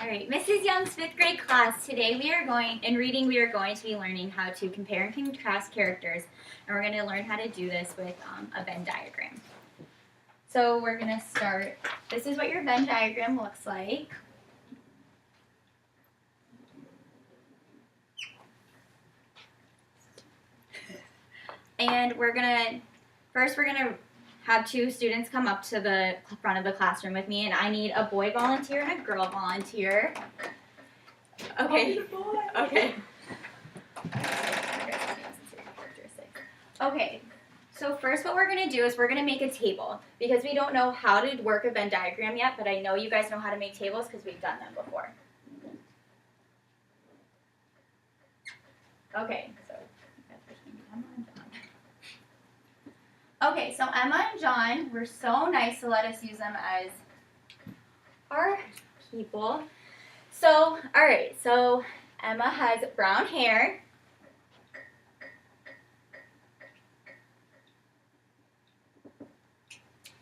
All right, Mrs. Young's 5th grade class. Today we are going to be learning how to compare and contrast characters, and we're going to learn how to do this with a Venn diagram. So we're going to start. This is what your Venn diagram looks like. And we're going to have 2 students come up to the front of the classroom with me, and I need a boy volunteer and a girl volunteer. Okay. Okay. Okay. So first what we're going to do is we're going to make a table, because we don't know how to work a Venn diagram yet, but I know you guys know how to make tables because we've done them before. Okay. Okay, so Emma and John were so nice to let us use them as our people. So, alright, so Emma has brown hair.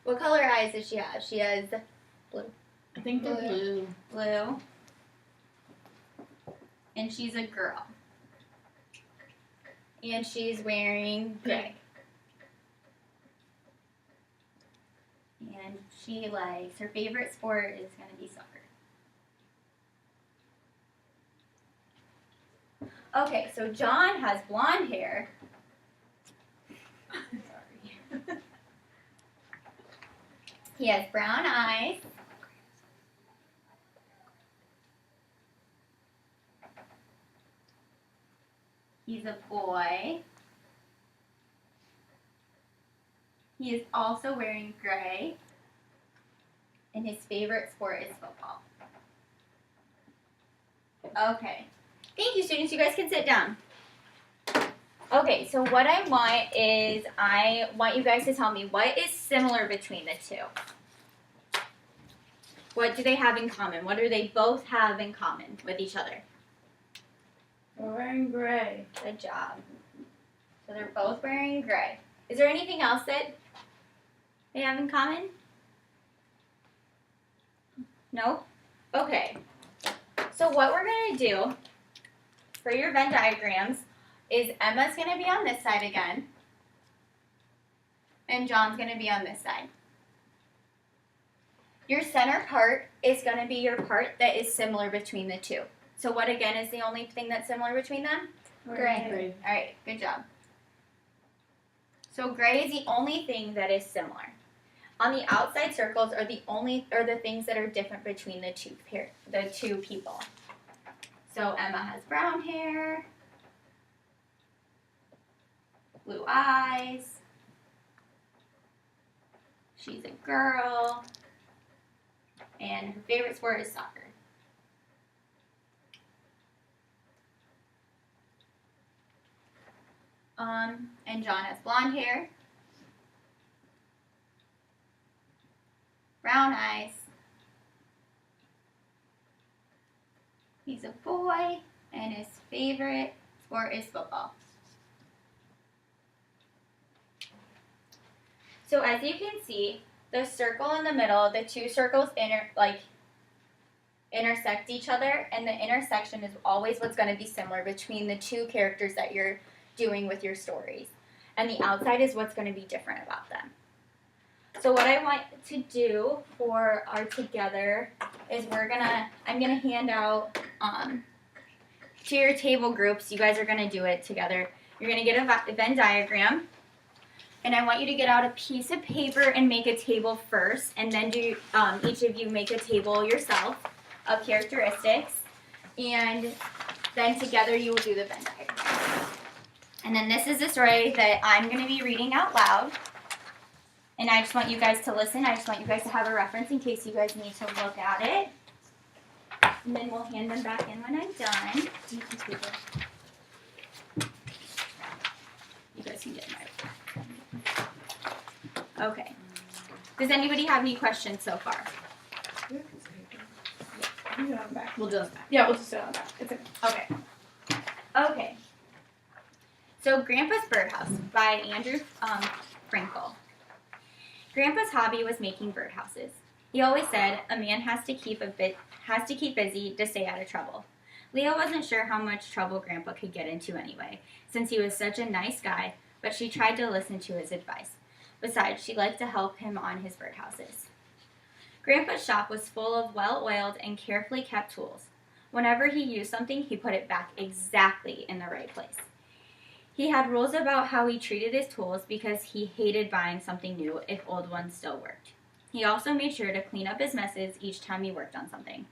What color eyes does she have? She has blue. I think they're blue. Blue. And she's a girl. And she's wearing gray. And she likes, her favorite sport is going to be soccer. Okay, so John has blonde hair. Sorry. He has brown eyes. He's a boy. He is also wearing gray, and his favorite sport is football. Okay. Thank you, students. You guys can sit down. Okay, so what I want you guys to tell me what is similar between the 2. What do they have in common? What do they both have in common with each other? They're wearing gray. Good job. So they're both wearing gray. Is there anything else that they have in common? No? Okay. So what we're going to do for your Venn diagrams is Emma's going to be on this side again, and John's going to be on this side. Your center part is going to be your part that is similar between the 2. So what again is the only thing that's similar between them? Gray. All right, good job. So gray is the only thing that is similar. On the outside circles are the things that are different between the two people. So Emma has brown hair, blue eyes. She's a girl, and her favorite sport is soccer. And John has blonde hair, brown eyes. He's a boy, and his favorite sport is football. So as you can see, the circle in the middle, the 2 circles intersect each other, and the intersection is always what's going to be similar between the 2 characters that you're doing with your stories. And the outside is what's going to be different about them. So what I want to do for our together is I'm gonna hand out to your table groups. You guys are gonna do it together. You're gonna get a Venn diagram, and I want you to get out a piece of paper and make a table first, and then each of you make a table yourself of characteristics, and then together you will do the Venn diagram. And then this is the story that I'm gonna be reading out loud. And I just want you guys to listen. I just want you guys to have a reference in case you guys need to look at it. And then we'll hand them back in when I'm done. You guys can get my. Okay. Does anybody have any questions so far? We'll do it back. Yeah, we'll just do it on back. It's okay. Okay. Okay. So Grandpa's Birdhouse by Andrew Frankel. Grandpa's hobby was making birdhouses. He He always said a man has to keep busy to stay out of trouble. Leah wasn't sure how much trouble Grandpa could get into anyway, since he was such a nice guy, but she tried to listen to his advice. Besides, she liked to help him on his birdhouses. Grandpa's shop was full of well-oiled and carefully kept tools. Whenever he used something, he put it back exactly in the right place. He had rules about how he treated his tools because he hated buying something new if old ones still worked. He also made sure to clean up his messes each time he worked on something.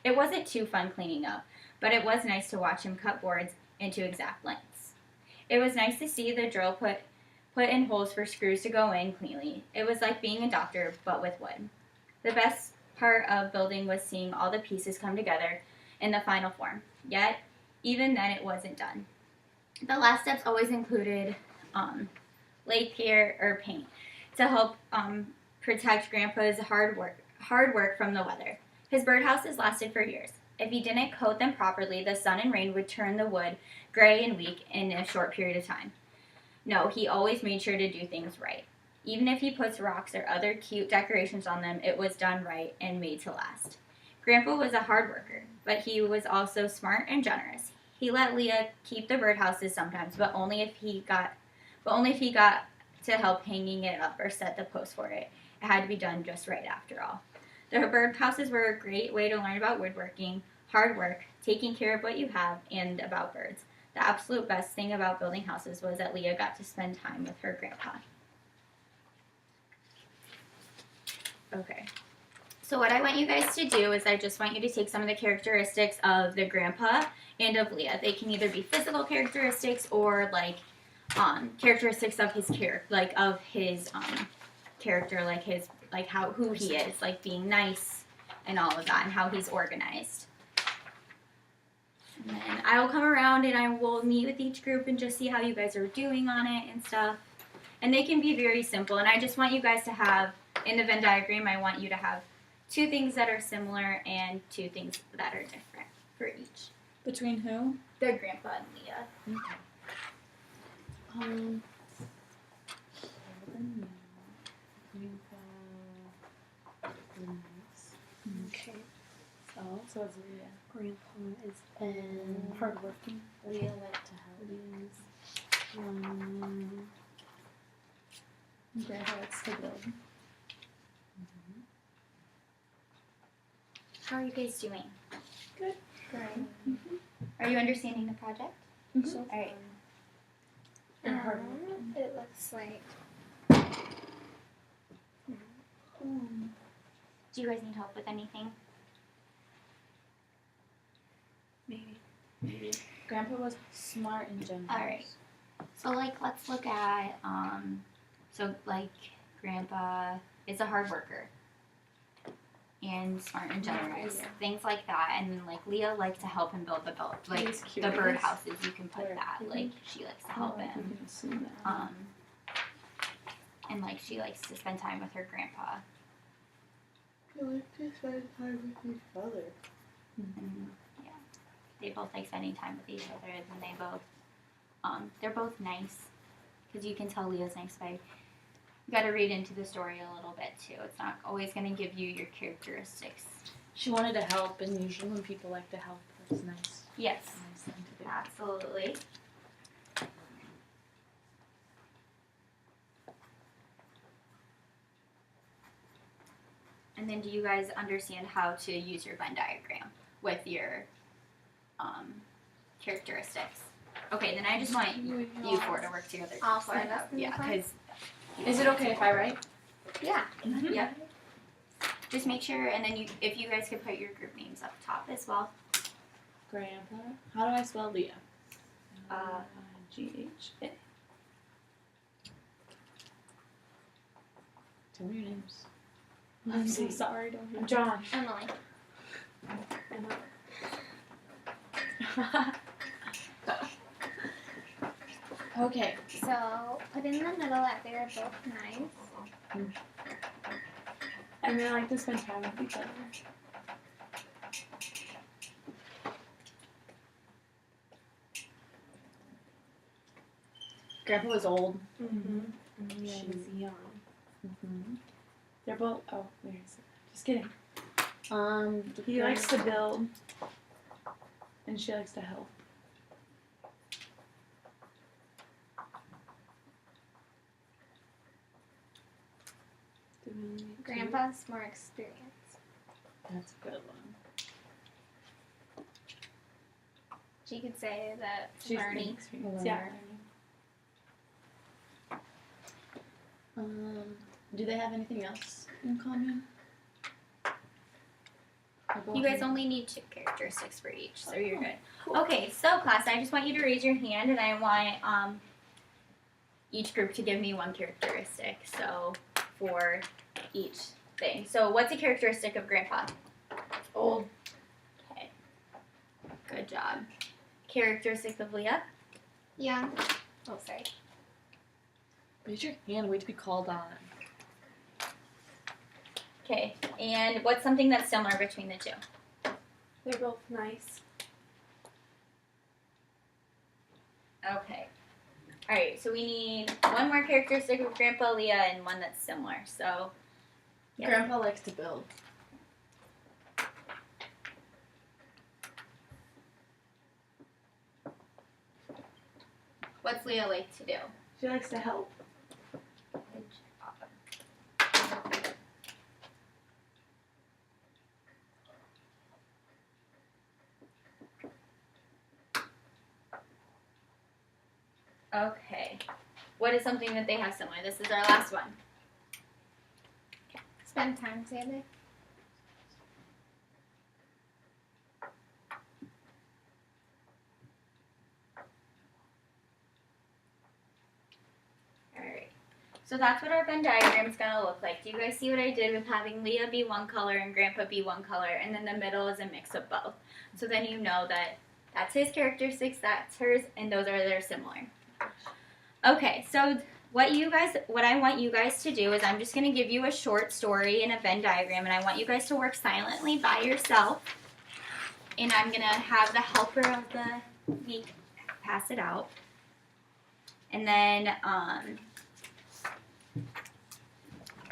It wasn't too fun cleaning up, but it was nice to watch him cut boards into exact lengths. It was nice to see the drill put in holes for screws to go in cleanly. It was like being a doctor, but with wood. The best part of building was seeing all the pieces come together in the final form. Yet, even then, it wasn't done. The last steps always included lathe care or paint to help protect Grandpa's hard work from the weather. His birdhouses lasted for years. If he didn't coat them properly, the sun and rain would turn the wood gray and weak in a short period of time. No, he always made sure to do things right. Even if he puts rocks or other cute decorations on them, it was done right and made to last. Grandpa was a hard worker, but he was also smart and generous. He let Leah keep the birdhouses sometimes, but only if he got to help hanging it up or set the post for it. It had to be done just right after all. The birdhouses were a great way to learn about woodworking, hard work, taking care of what you have, and about birds. The absolute best thing about building houses was that Leah got to spend time with her grandpa. Okay. So what I want you guys to do is I just want you to take some of the characteristics of the grandpa and of Leah. They can either be physical characteristics or characteristics of his character, who he is, like being nice and all of that, and how he's organized. And then I'll come around and I will meet with each group and just see how you guys are doing on it and stuff. And they can be very simple. And I just want you guys to have, in the Venn diagram, I want you to have 2 things that are similar and 2 things that are different for each. Between who? The grandpa and Leah. Okay. Okay. So it's Leah. Grandpa is Hardworking. Leah like to help. Grandpa likes to build. How are you guys doing? Good. Great. Are you understanding the project? Mm-hmm. All right. And hardworking. It looks like. Do you guys need help with anything? Maybe. Grandpa was smart and generous. All right. So let's look at Grandpa is a hard worker and smart and generous, things like that. And then Leah liked to help him build the birdhouses. You can put that she likes to help him. And she likes to spend time with her grandpa. I like to spend time with each other. And, yeah, they both like spending time with each other, and they both they're both nice, because you can tell Leah's nice by. You got to read into the story a little bit too. It's not always going to give you your characteristics. She wanted to help, and usually when people like to help, it's nice. Yes, Nice thing to do. absolutely. And then, do you guys understand how to use your Venn diagram with your characteristics? Okay, then I just want you 4 to work together. All 4 of us? Yeah, because. Is it okay if I write? Yeah. Yeah. Just make sure, and then if you guys could put your group names up top as well. Grandpa. How do I spell Leah? G-H-A. Tell me your names. I'm so sorry. I'm John. Emily. Okay. So put in the middle that they are both nice. And they like to spend time with each other. Grandpa was old. Mm-hmm. She was young. Mm-hmm. They're both. Oh, where is it? Just kidding. He likes to build, and she likes to help. Grandpa's more experienced. That's a good one. She could say that She's learning. experienced. Yeah. Do they have anything else in common? You guys only need 2 characteristics for each, so you're good. Cool. Okay, so class, I just want you to raise your hand, and I want each group to give me 1 characteristic. So for each thing. So what's a characteristic of Grandpa? Old. Okay. Good job. Characteristic of Leah? Young. Oh, sorry. Raise your hand. Wait to be called on. Okay. And what's something that's similar between the 2? They're both nice. Okay. Alright, so we need 1 more characteristic of Grandpa, Leah, and 1 that's similar. So, yes. Grandpa likes to build. What's Leah like to do? She likes to help. Good job. Okay. What is something that they have similar? This is our last one. Spend time together. Alright. So that's what our Venn diagram is going to look like. Do you guys see what I did with having Leah be 1 color and Grandpa be 1 color, and then the middle is a mix of both? So then you know that that's his characteristics, that's hers, and those are their similar. Okay, so what I want you guys to do is I'm just going to give you a short story in a Venn diagram, and I want you guys to work silently by yourself. And I'm going to have the helper of the week pass it out. And then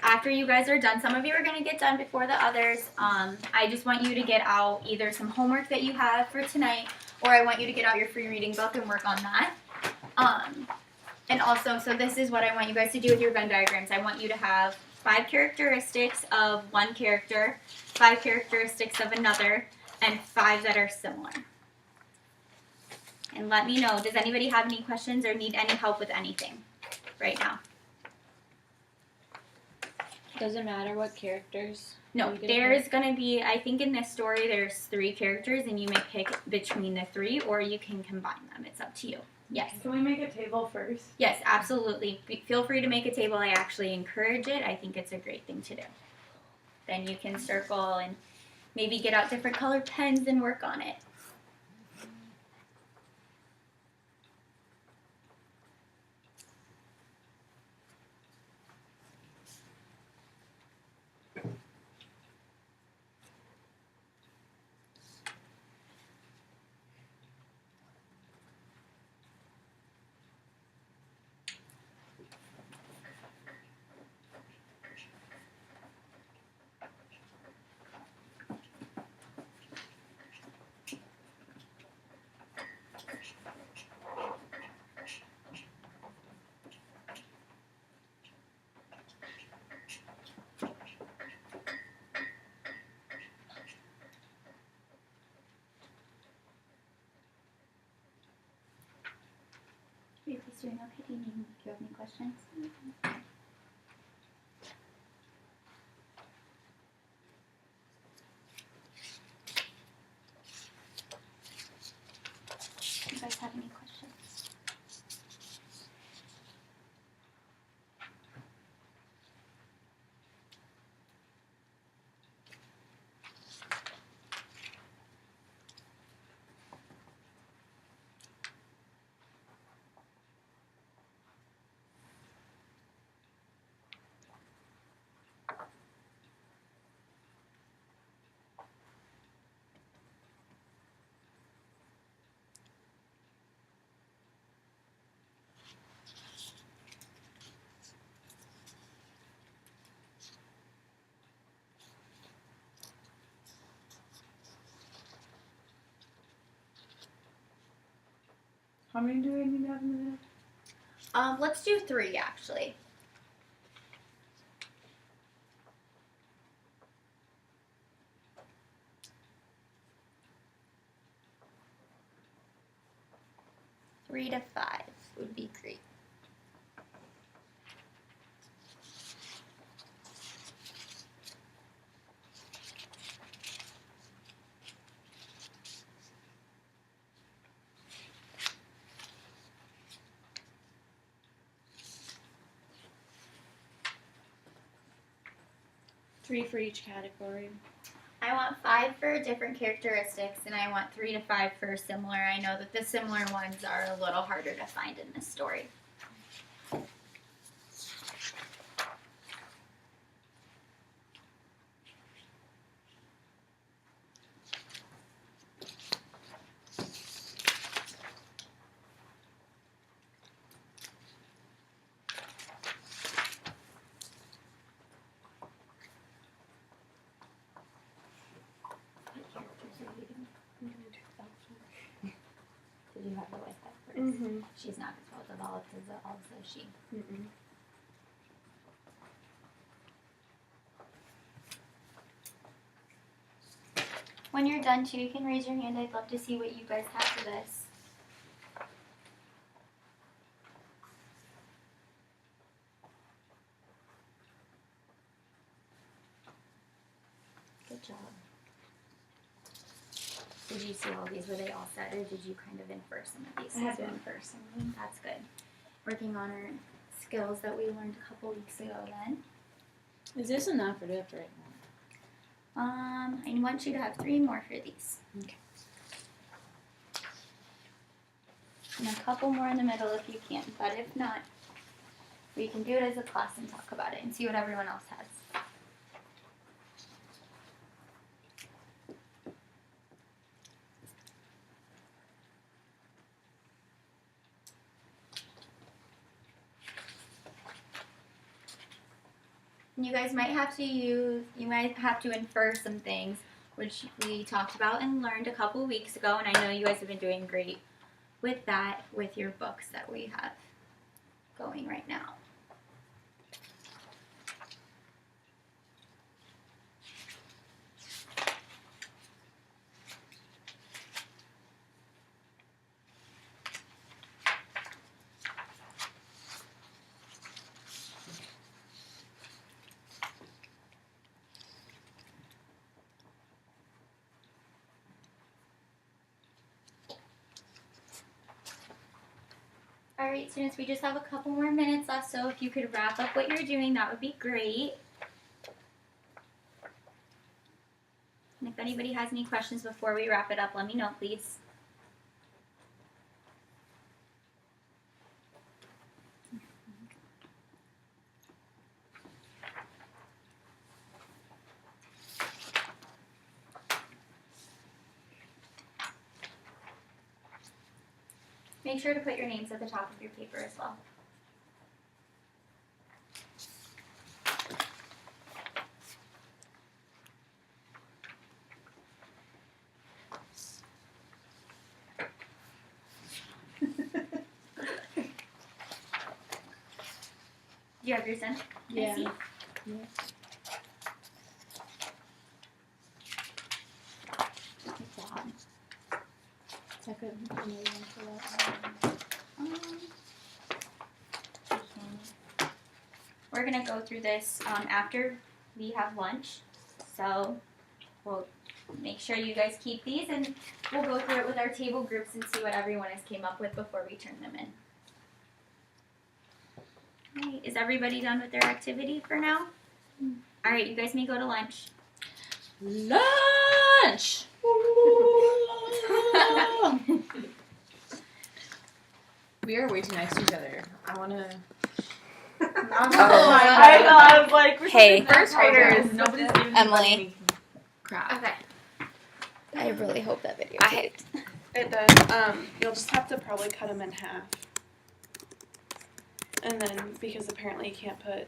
after you guys are done, some of you are going to get done before the others. I just want you to get out either some homework that you have for tonight, or I want you to get out your free reading book and work on that. And also, so this is what I want you guys to do with your Venn diagrams. I want you to have 5 characteristics of 1 character, 5 characteristics of another, and 5 that are similar. And let me know, does anybody have any questions or need any help with anything right now? Does it matter what characters? No, you get there's going to be, I think in this story, there's 3 characters, and you may pick between the 3, or you can combine them. It's up to you. Yes. Can we make a table first? Yes, absolutely. Feel free to make a table. I actually encourage it. I think it's a great thing to do. Then you can circle and maybe get out different colored pens and work on it. Please doing okay. Do you have any questions? Do you guys have any questions? How many do I need to have in the middle? Let's do 3 actually. Three to 5 would be great. Three for each category. I want 5 for different characteristics, and I want 3 to 5 for similar. I know that the similar ones are a little harder to find in this story. Did you have to like that first? Mm-hmm. She's not as well developed as also she. Mm-mm. When you're done too, you can raise your hand. I'd love to see what you guys have for this. Good job. Did you see all these? Were they all set, or did you kind of infer some of these? I had as to well? infer something. That's good. Working on our skills that we learned a couple weeks ago then. Is this enough or do I have to write more? I want you to have 3 more for these. Okay. And a couple more in the middle if you can, but if not, we can do it as a class and talk about it and see what everyone else has. You guys might have to you might have to infer some things, which we talked about and learned a couple weeks ago, and I know you guys have been doing great with that with your books that we have going right now. Alright, students, we just have a couple more minutes left, so if you could wrap up what you're doing, that would be great. And if anybody has any questions before we wrap it up, let me know, please. Make sure to put your names at the top of your paper as well. Do you have yours done? Can I see? Good job. So I could maybe for that. We're gonna go through this after we have lunch, so we'll make sure you guys keep these, and we'll go through it with our table groups and see what everyone has came up with before we turn them in. Alright, is everybody done with their activity for now? Alright, you guys may go to lunch. Lunch! We are way too nice to each other. I want to. I was like, we're Hey. First graders. Nobody's giving Emily. any crap. Okay. I really hope that video taped. It does. You'll just have to probably cut them in half. And then, because apparently you can't put